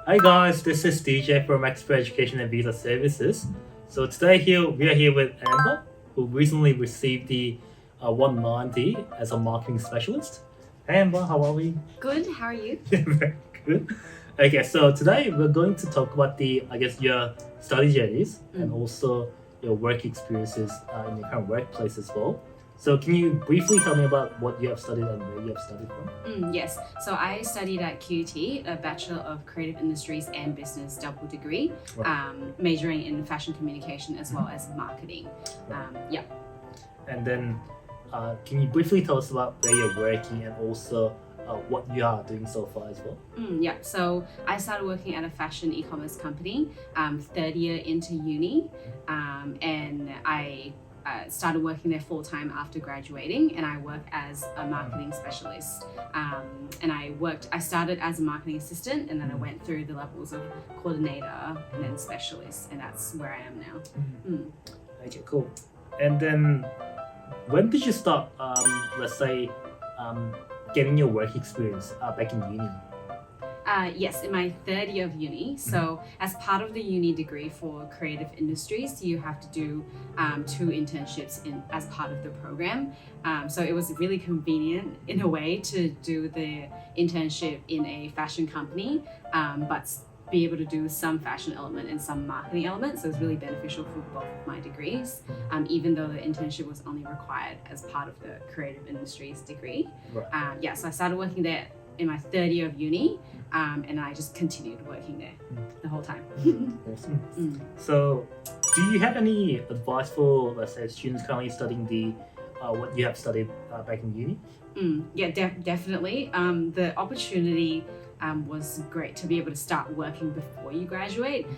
Hi guys, this is DJ from Expert Education and Visa Services. So today we are here with Amber, who recently received the 190 as a marketing specialist. Hey Amber, how are we? Good, how are you? Very good. Okay, so today we're going to talk about your study journeys and also your work experiences in your current workplace as well. So can you briefly tell me about what you have studied and where you have studied from? Yes, so I studied at QUT, a Bachelor of Creative Industries and Business double degree, majoring in fashion communication as well as marketing. Yeah. And then can you briefly tell us about where you're working and also what you are doing so far as well? Yeah, so I started working at a fashion e-commerce company, third year into uni, and I started working there full-time after graduating, and I work as a marketing specialist. And I started as a marketing assistant, and then I went through the levels of coordinator and then specialist, and that's where I am now. Okay, cool. And then when did you start, getting your work experience back in uni? Yes, in my third year of uni. So as part of the uni degree for creative industries, you have to do 2 internships as part of the program. So it was really convenient in a way to do the internship in a fashion company, but be able to do some fashion element and some marketing element. So it's really beneficial for both of my degrees, even though the internship was only required as part of the creative industries degree. Right. So I started working there in my third year of uni, and I just continued working there the whole time. Awesome. So do you have any advice for, let's say, students currently studying what you have studied back in uni? Yeah, definitely. The opportunity was great to be able to start working before you graduate.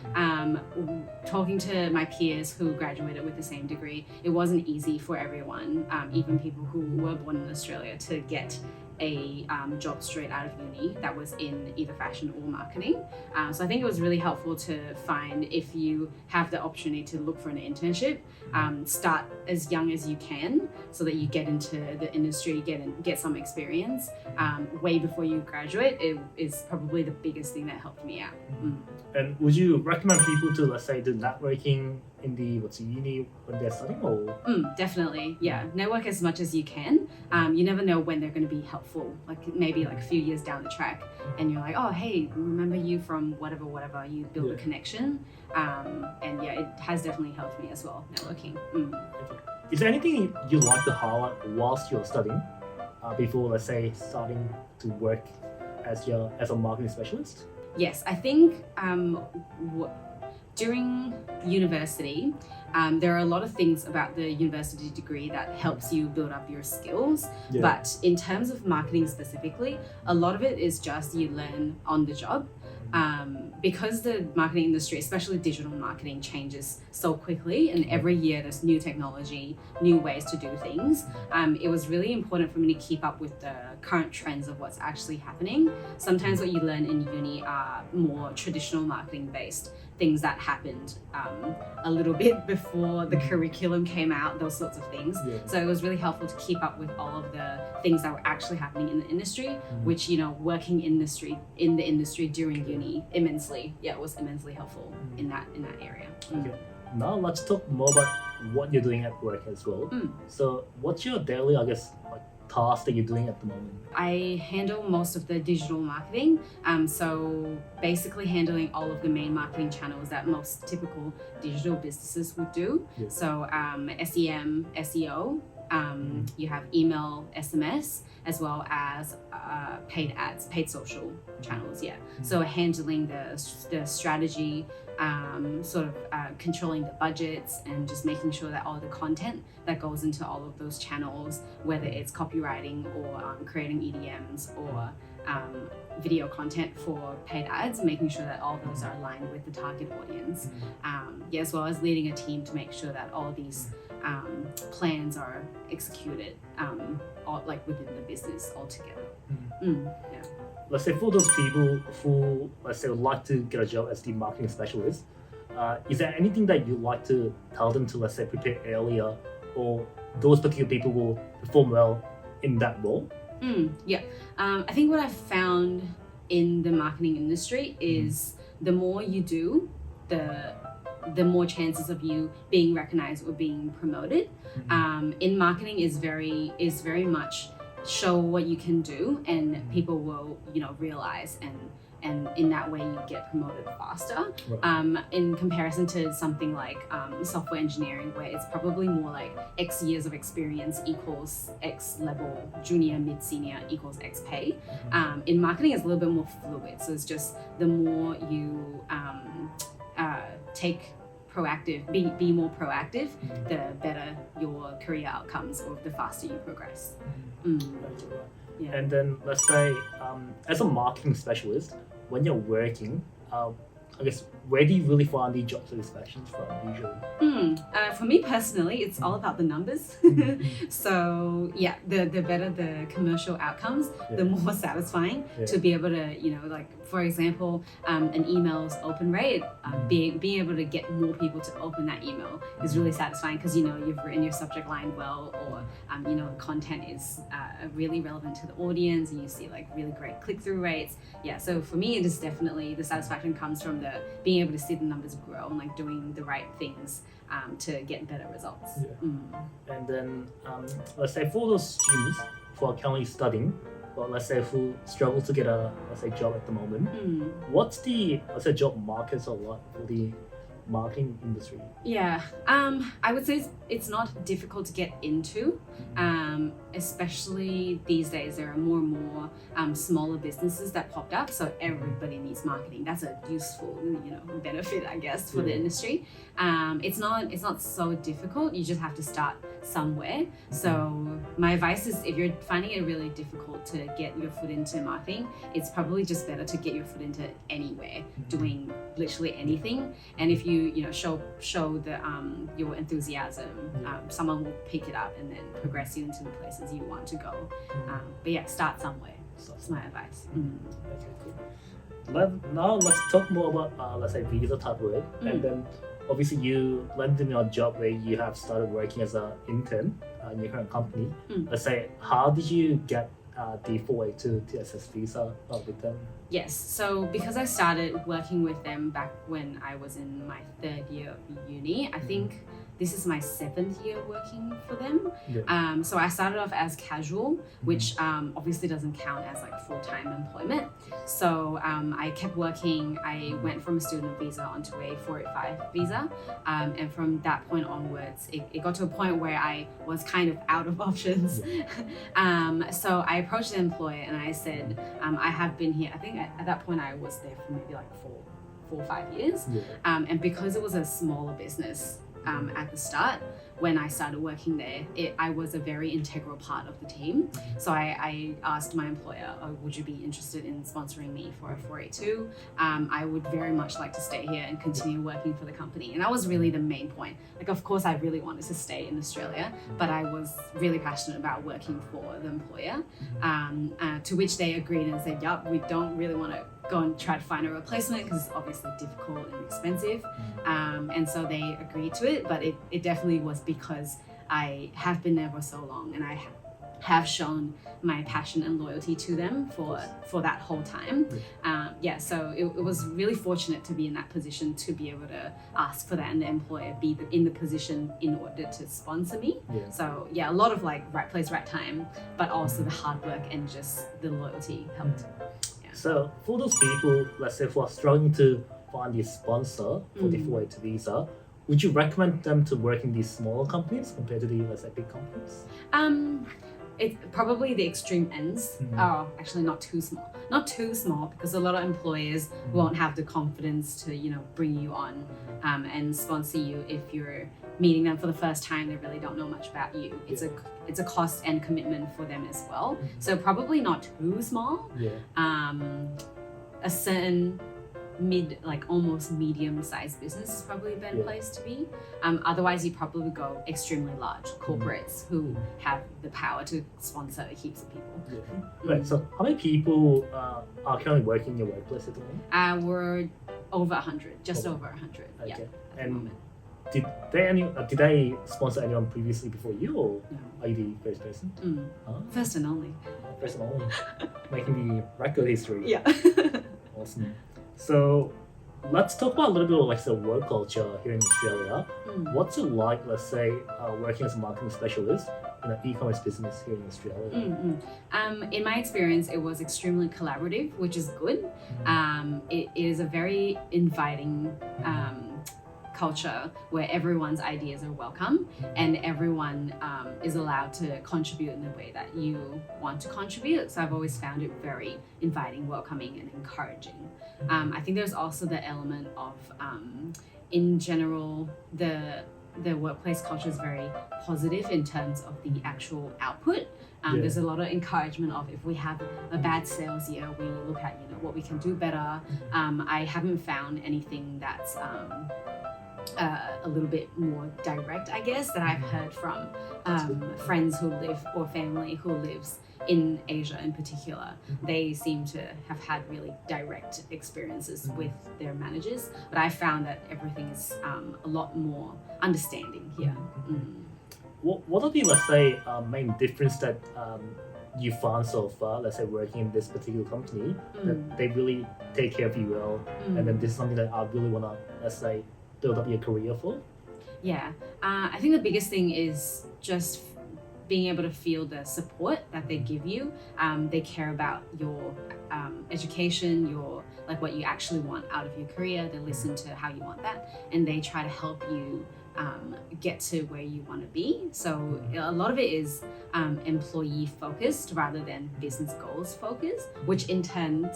Talking to my peers who graduated with the same degree, it wasn't easy for everyone, even people who were born in Australia, to get a job straight out of uni that was in either fashion or marketing. So I think it was really helpful to find, if you have the opportunity to look for an internship, start as young as you can so that you get into the industry, get some experience way before you graduate. It is probably the biggest thing that helped me out. And would you recommend people to, let's say, do networking in the uni when they're studying, or? Definitely, yeah. Network as much as you can. You never know when they're going to be helpful. Like maybe a few years down the track, and you're like, oh, hey, remember you from whatever. You build a connection, and yeah, it has definitely helped me as well. Networking. Is there anything you'd like to highlight whilst you're studying, before, let's say, starting to work as a marketing specialist? Yes, I think during university, there are a lot of things about the university degree that helps you build up your skills. Yeah. But in terms of marketing specifically, a lot of it is just you learn on the job. Because the marketing industry, especially digital marketing, changes so quickly, and every year there's new technology, new ways to do things. It was really important for me to keep up with the current trends of what's actually happening. Sometimes what you learn in uni are more traditional marketing based things that happened a little bit before the curriculum came out, those sorts of things. Yeah. So it was really helpful to keep up with all of the things that were actually happening in the industry, which, working in the industry during uni it was immensely helpful in that area. Okay. Now let's talk more about what you're doing at work as well. So what's your daily, task that you're doing at the moment? I handle most of the digital marketing, so basically handling all of the main marketing channels that most typical digital businesses would do. Yeah. So SEM, SEO, you have email, SMS, as well as paid ads, paid social channels. Yeah. So handling the strategy, controlling the budgets, and just making sure that all the content that goes into all of those channels, whether it's copywriting or creating EDMs or video content for paid ads, making sure that all of those are aligned with the target audience, as well as leading a team to make sure that all these plans are executed within the business altogether. Yeah. Let's say for those people who, would like to get a job as the marketing specialist, is there anything that you'd like to tell them to, prepare earlier, or those particular people will perform well in that role? I think what I've found in the marketing industry is the more you do, the more chances of you being recognized or being promoted. In marketing is very much show what you can do, and people will realize, and in that way you get promoted faster. Right. In comparison to something like software engineering, where it's probably more like X years of experience equals X level, junior, mid, senior equals X pay. In marketing, it's a little bit more fluid. So it's just the more you be more proactive, the better your career outcomes, or the faster you progress. Yeah. And then let's say, as a marketing specialist, when you're working, I guess, where do you really find the job satisfaction from usually? For me personally, it's all about the numbers. So yeah, the better the commercial outcomes, the more satisfying to be able to, like for example, an email's open rate, being able to get more people to open that email is really satisfying, because you've written your subject line well, or the content is really relevant to the audience, and you see like really great click-through rates. Yeah, so for me, it is definitely the satisfaction comes from being able to see the numbers grow and like doing the right things to get better results. And then let's say for those students who are currently studying, but let's say who struggle to get a job at the moment, what's the job market so like for the marketing industry? Yeah, I would say it's not difficult to get into, especially these days. There are more and more smaller businesses that popped up, so everybody needs marketing. That's a useful benefit, I guess, for the industry. It's not so difficult. You just have to start somewhere. So my advice is, if you're finding it really difficult to get your foot into marketing, it's probably just better to get your foot into anywhere, doing literally anything. And if you show the your enthusiasm, someone will pick it up and then progress you into the places you want to go. But yeah, start somewhere. That's my advice. Okay, cool. Now let's talk more about let's say visa type work, and then obviously you landed in a job where you have started working as an intern in your current company. Let's say, how did you get the 482 TSS visa with them? Yes, so because I started working with them back when I was in my 3rd year of uni, I think this is my 7th year working for them. So I started off as casual, which obviously doesn't count as like full-time employment. So I kept working. I went from a student visa onto a 485 visa. And from that point onwards, it got to a point where I was kind of out of options. So I approached the employer and I said, I have been here, I think at that point I was there for maybe like 4 or 5 years. And because it was a smaller business, at the start, when I started working there, I was a very integral part of the team. So I asked my employer, would you be interested in sponsoring me for a 482? I would very much like to stay here and continue working for the company. And that was really the main point. Like, of course, I really wanted to stay in Australia, but I was really passionate about working for the employer, to which they agreed and said, yup, we don't really want to go and try to find a replacement because it's obviously difficult and expensive. And so they agreed to it, but it definitely was because I have been there for so long and I have shown my passion and loyalty to them for that whole time. So it was really fortunate to be in that position to be able to ask for that, and the employer be in the position in order to sponsor me. So yeah, a lot of like right place, right time, but also the hard work and just the loyalty helped. So for those people, let's say, who are struggling to find a sponsor for the 482 visa, would you recommend them to work in these smaller companies compared to the, let's say, big companies? It's probably the extreme ends. Actually not too small, because a lot of employers won't have the confidence to bring you on and sponsor you if you're meeting them for the first time. They really don't know much about you. It's a cost and commitment for them as well. So probably not too small. A certain almost medium-sized business is probably a better place to be. Otherwise, you probably go extremely large corporates who have the power to sponsor heaps of people. Right. So how many people are currently working in your workplace at the moment? We're over 100, just over 100. Okay. Yeah, at the And moment. did they sponsor anyone previously before you, or No. are you the first person? First and only. First and only, making the record history. Yeah. Awesome. So let's talk about a little bit of like the work culture here in Australia. What's it like, let's say, working as a marketing specialist in an e-commerce business here in Australia? In my experience, it was extremely collaborative, which is good. It is a very inviting culture where everyone's ideas are welcome and everyone is allowed to contribute in the way that you want to contribute. So I've always found it very inviting, welcoming, and encouraging. I think there's also the element of, in general, the workplace culture is very positive in terms of the actual output. There's a lot of encouragement of if we have a bad sales year, we look at what we can do better. I haven't found anything that's a little bit more direct, I guess, that I've heard from friends who live or family who lives in Asia in particular. They seem to have had really direct experiences with their managers, but I found that everything is a lot more understanding here. What are the, let's say, main difference that you found so far, let's say, working in this particular company, that they really take care of you well, and then this is something that I really want to, let's say, build up your career for? Yeah, I think the biggest thing is just being able to feel the support that they give you. They care about your education, your what you actually want out of your career. They listen to how you want that, and they try to help you get to where you want to be. So a lot of it is employee focused rather than business goals focused, which in turn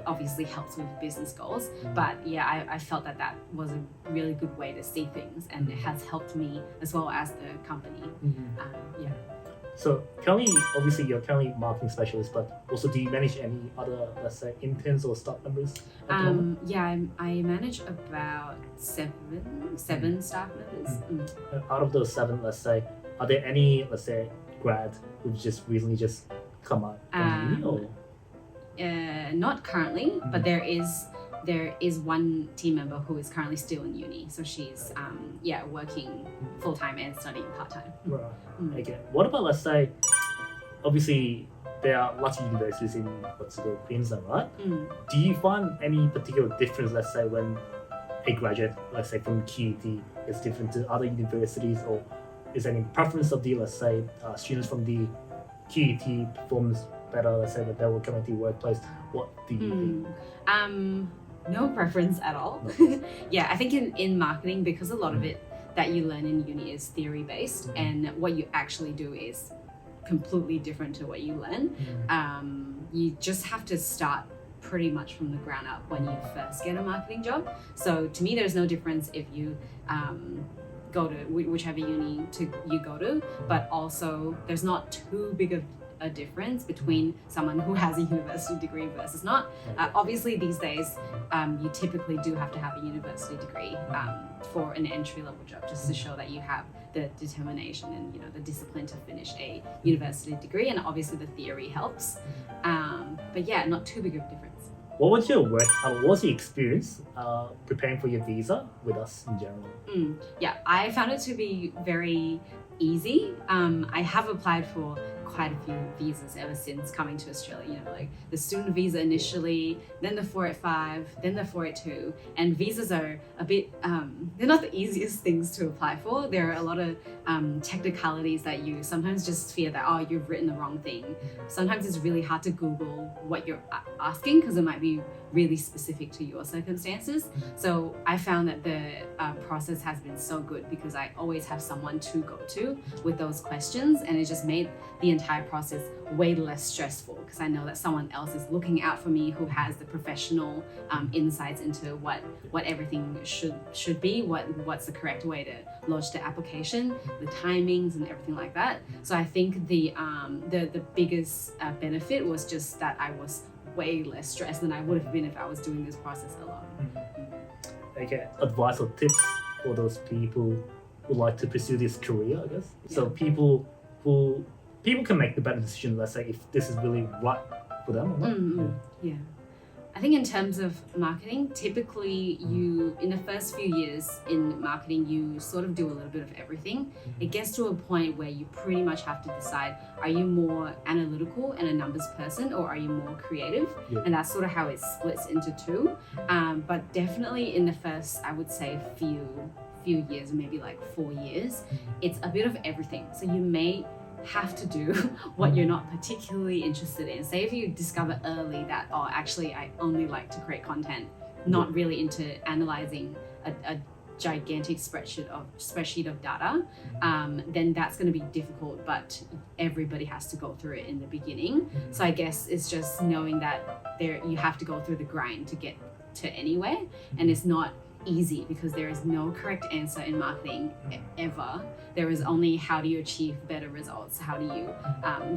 obviously helps with business goals. But yeah, I felt that was a really good way to see things, and it has helped me as well as the company. So currently, obviously you're currently marketing specialist, but also do you manage any other, let's say, interns or staff members at the moment? Yeah, I manage about seven staff members. Out of those 7, let's say, are there any, let's say, grad who've just recently just come out from uni, or? Not currently, but there is one team member who is currently still in uni, so she's working full-time and studying part-time. Right. Okay. What about, let's say, obviously there are lots of universities in Queensland, right? Do you find any particular difference, let's say, when a graduate, let's say, from QUT is different to other universities, or is there any preference of the, let's say, students from the QUT performs better, let's say, that they will come into the workplace? What do you think? No preference at all. Yeah, I think in marketing, because a lot of it that you learn in uni is theory based, and what you actually do is completely different to what you learn. You just have to start pretty much from the ground up when you first get a marketing job. So to me, there's no difference if you go to whichever uni you go to, but also there's not too big of a difference between someone who has a university degree versus not. Obviously these days you typically do have to have a university degree for an entry-level job, just to show that you have the determination and the discipline to finish a university degree, and obviously the theory helps, but yeah, not too big of a difference. What was your work? What was your experience preparing for your visa with us in general? Yeah, I found it to be very easy. I have applied for quite a few visas ever since coming to Australia, like the student visa initially, then the 485, then the 482, and visas are a bit, they're not the easiest things to apply for. There are a lot of technicalities that you sometimes just fear that, you've written the wrong thing. Sometimes it's really hard to Google what you're asking because it might be really specific to your circumstances. So I found that the process has been so good because I always have someone to go to with those questions, and it just made the entire process way less stressful because I know that someone else is looking out for me who has the professional insights into what everything should be, what's the correct way to lodge the application, the timings and everything like that. So I think the biggest benefit was just that I was way less stressed than I would have been if I was doing this process alone. Okay, advice or tips for those people who like to pursue this career, I guess. Yeah. So people can make the better decision, let's say, if this is really right for them or not. Yeah. I think in terms of marketing, typically you, in the first few years in marketing, you sort of do a little bit of everything. It gets to a point where you pretty much have to decide, are you more analytical and a numbers person, or are you more creative? Yeah. And that's sort of how it splits into two. But definitely in the first, I would say, few years, maybe like 4 years, it's a bit of everything. So you may have to do what you're not particularly interested in. Say if you discover early that, oh, actually I only like to create content, not really into analyzing a gigantic spreadsheet of data, then that's going to be difficult, but everybody has to go through it in the beginning. So I guess it's just knowing that you have to go through the grind to get to anywhere, and it's not easy because there is no correct answer in marketing ever. There is only how do you achieve better results, how do you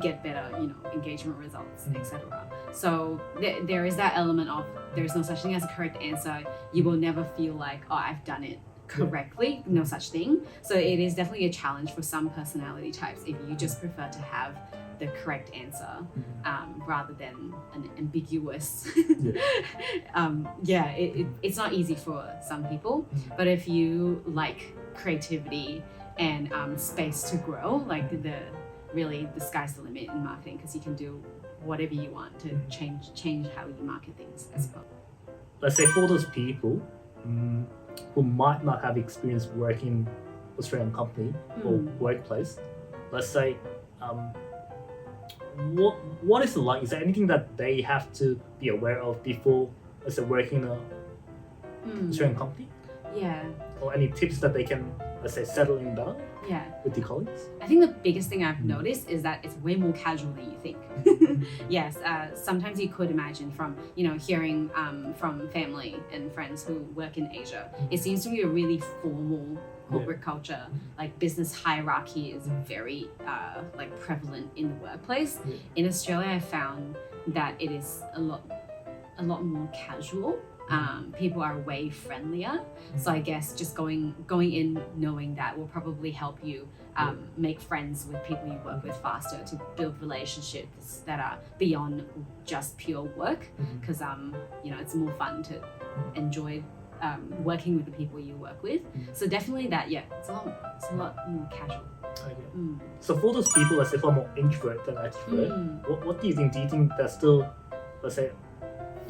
get better, engagement results, etc. So there is that element of there's no such thing as a correct answer. You will never feel like, oh, I've done it correctly. No such thing. So it is definitely a challenge for some personality types if you just prefer to have the correct answer rather than an ambiguous it's not easy for some people, but if you like creativity and space to grow, like the sky's the limit in marketing, because you can do whatever you want to change how you market things as well. Let's say for those people who might not have experience working in Australian company or workplace, let's say what is it like? Is there anything that they have to be aware of before, let's say, working in a Australian company? Yeah. Or any tips that they can, let's say, settle in better with the colleagues? I think the biggest thing I've noticed is that it's way more casual than you think. Yes, sometimes you could imagine from, hearing from family and friends who work in Asia, it seems to be a really formal corporate culture. Like business hierarchy is very prevalent in the workplace. In Australia, I found that it is a lot more casual. People are way friendlier. So I guess just going in knowing that will probably help you make friends with people you work with faster, to build relationships that are beyond just pure work, because it's more fun to enjoy working with the people you work with. So definitely that, it's a lot more casual. So for those people, let's say, who are more introvert than extrovert, what do you think? Do you think that's still, let's say,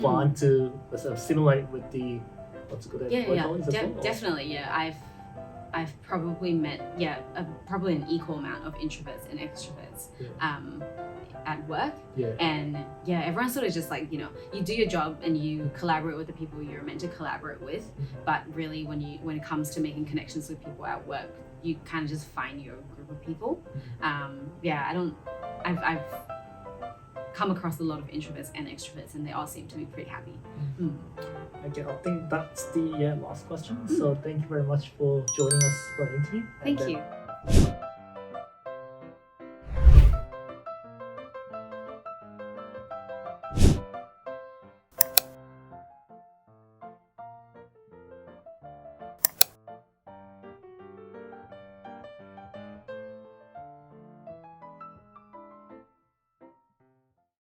fun to sort of simulate with the definitely. I've probably met probably an equal amount of introverts and extroverts at work, and everyone's sort of just like, you do your job and you collaborate with the people you're meant to collaborate with, but really when it comes to making connections with people at work, you kind of just find your group of people. I've come across a lot of introverts and extroverts, and they all seem to be pretty happy. Okay, I think that's the last question. So thank you very much for joining us for the interview. Thank you.